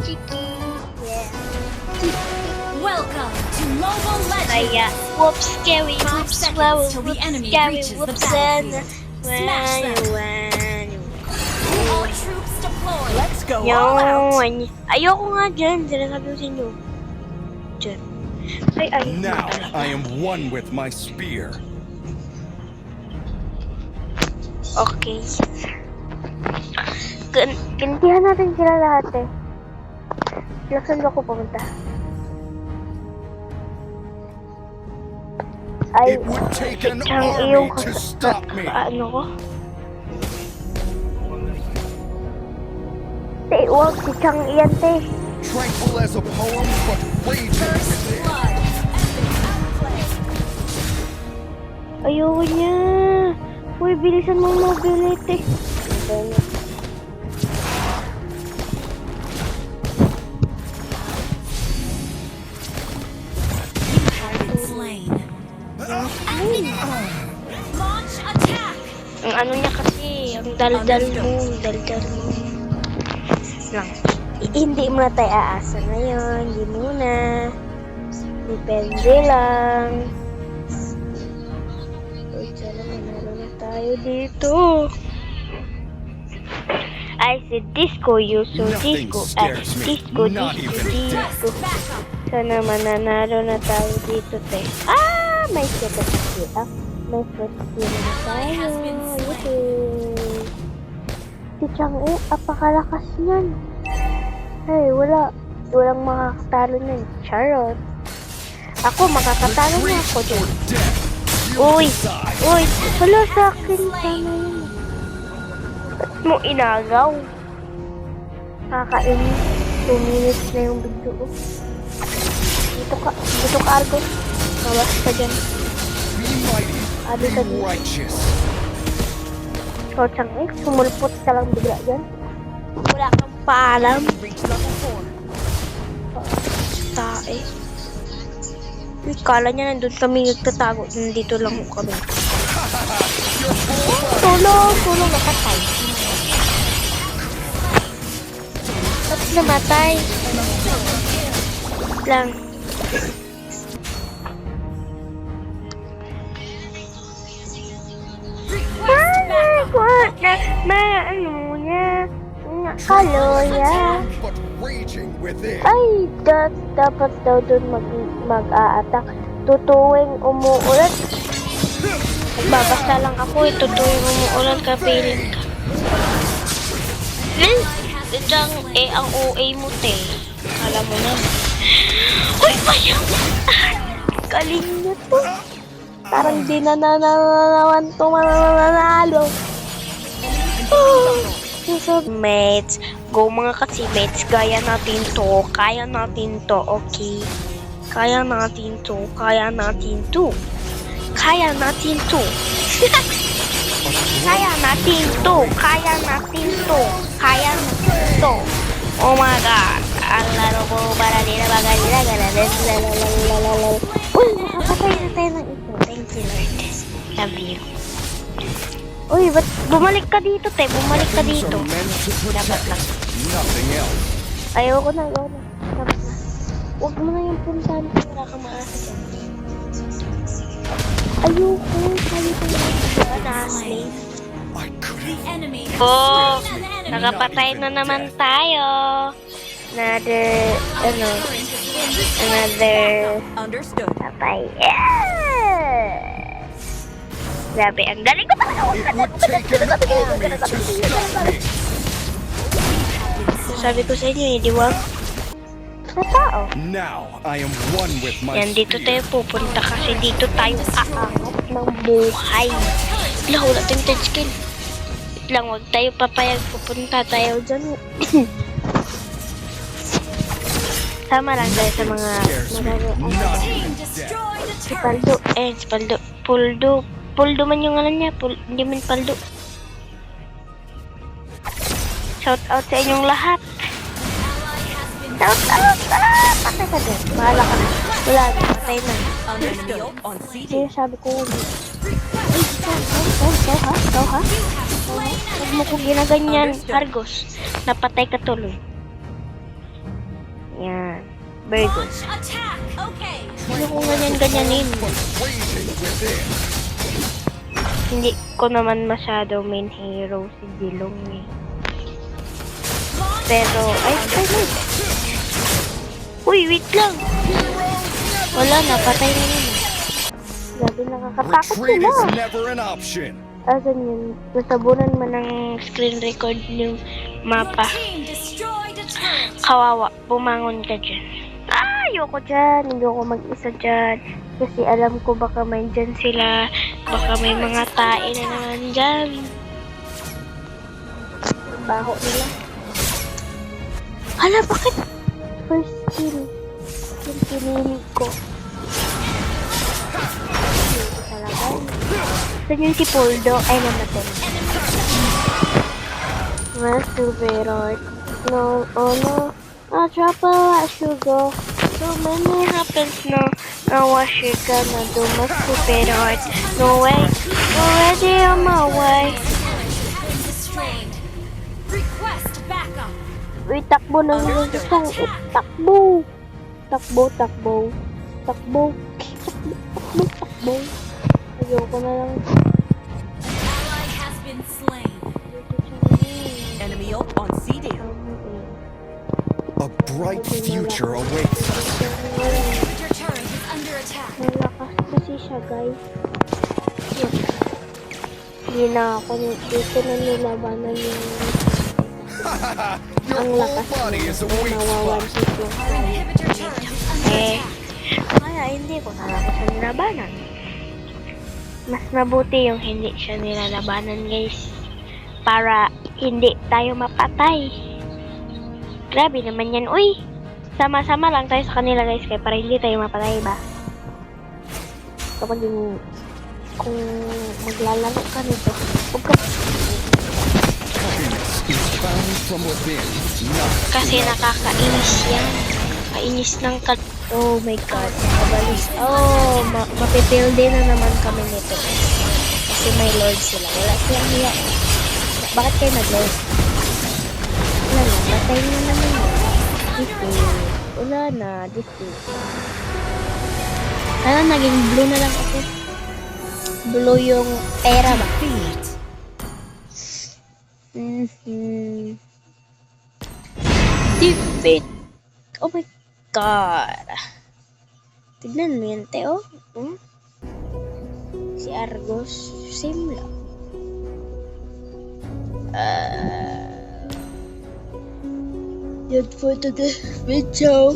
Chiki. Yeah. Welcome to Mobile Kaya, Legends! whoops, scary, 5 whoops, seconds wow, till the whoops, enemy scary, reaches the whoops, battlefield. Smash them. All troops deployed! Let's go all out! Ayoko nga dyan, sinasabi ko sa inyo. Dyan. Ay, Now I am one with my spear. Okay. Gantihan natin sila lahat eh. Saan ako pumunta? Ay, It would take an siyang army iyong to stop me. ano ko? Te, wag si Chang iyan, te. Tranquil as a poem, but raging within. Blood! Epic outplay! Ayoko niya. Uy, bilisan mo mobility. Slain. Launch attack! Ang ano niya kasi, ang daldal mo. Lang. Hindi mo na tayo aasa ngayon. Hindi muna. Depende lang. Uy, sana manalo na tayo dito. I said disco, you so Nothing disco. scares me. Disco, Not disco, even disco. Backup! Sana mananalo na tayo dito, te. May second skill. May first skill na tayo. Yay! Si Chang'e, apakalakas niyan. Hey, walang makakatalo niyan. Charot. Ako, makakatalo na ako dyan. Death. Uy! Wala sa akin. Tama yun. Ba't mo inagaw? Kakainis. 2 minutes na yung video ko. Dito ka, Argo. Mawas ka dyan. Be mighty. Abi ka Be dyan. righteous. So, Chang'e, sumulpot ka lang bigla dyan. Wala kang paalam. Tae. Uy, kala niya nandun kami nagtatago. Nandito lang kami. Tulong, napatay. Ba't namatay? Lang. Ano niya? Kaloya. But raging within. Ay, dapat daw dun mag-a-attack. Tutuwing umuulat. Nagbabasa lang ako eh. Tutuwing umuulat ka, feeling ka. Diyan, ang OA mo, te. Alam mo na. Uy, bayang! Galing niya to. Parang di na nananawan to mananalo. Mates, go mga kasi-mates. Kaya natin to, okay? Kaya natin to. Kaya natin to. Oh my god. Ang laro ko para di na magalila. Uy, nakapatay na tayo ng ito. Thank you, Lord. Love you. Uy, ba't bumalik ka dito, te? Bumalik ka dito. These are meant to Dapat protect. lang. Nothing else. Ayoko na. Dapat na. Huwag mo na yung puntahan ko. Wala kang maasa dyan. Ayoko. Sabi ko na. Na-slave. I could The have. enemy has Oh, slain an enemy! nakapatay na naman tayo. Another Understood. patay. Yes! Grabe, ang galing ko talaga. It would take an army to stop me. Sabi ko sa inyo, di ba? Sa tao. Now I am one with my Yan, dito tayo spear. pupunta kasi dito tayo aangat ng buhay. Wala, wala tayong touch skill. Wait lang, huwag tayo papayag. Pupunta tayo dyan. Sama lang tayo sa mga Not Team even death. destroyed a si turret! Paldo. Puldo man yung alam niya. Hindi man Paldo. Shout out sa inyong lahat. Shout out! Patay ka din. Bahala ka na. Wala na. Patay na. Understood. On CD. Kaya sabi ko, ikaw ha? Huwag mo ko ginaganyan, Argos. Napatay ka tuloy. Very good. Launch attack. Okay. Hindi ko ganyan-ganyanin. but raging within. Hindi ko naman masyado main hero si Jilong eh. Pero, ay, uy, wait lang. Wala na, patay na naman. Grabe, nakakatakot Retreat sila. is never an option. Asan yun? Nasabunan man ng screen record yung mapa. Team destroyed a turret. Kawawa, bumangon ka dyan. Ah, ayoko dyan. Hindi ako mag-isa dyan. Kasi alam ko baka may dyan sila. Baka may mga tae na naman dyan. Baho nila. Hala, bakit? First kill. Yung pinili ko. Hindi ko talaga. Saan yung si Poldo? Ay, namatay. Mas super hard. No, oh no. Ah, drop a lot, sugar. So many happens no. Now what you gonna do? Mas super hard. No way. Already on my way. Been destroyed. Request backup. Uy, takbo ng isang takbo. Takbo, takbo. Takbo. Takbo, takbo, takbo. Ayoko na lang. Ally has been slain. Enemy ult on CD. A bright future awaits us. Your turret is under attack. Malakas kasi siya, guys. Hindi na ako dito na nilabanan yung Your ang whole lakas body is a niya. weak Nawawan spot. si yung Our inhibitor turret is under Eh, attack. kaya hindi ko talaga siya nilabanan. Mas mabuti yung hindi siya nilalabanan, guys. Para hindi tayo mapatay. Grabe naman yan, uy. Sama-sama lang tayo sa kanila, guys, kaya para hindi tayo mapatay ba? Kapag yung kung maglalaro ka nito, huwag ka Happiness is found from within, not kasi nakakainis yan. Kainis ng oh my god, nakabalis. Oh, mapipilde na naman kami nito. Kasi may lord sila. Wala silang hiya. Bakit kayo nag-lord? Wala na, patay na naman yun. Defeat. Wala na, defeat. Sana naging blue na lang ako. Blue yung pera ba? Defeat. Oh my god. Tignan mo yan, Teo. Si Argos. Same lang. Yun for today video.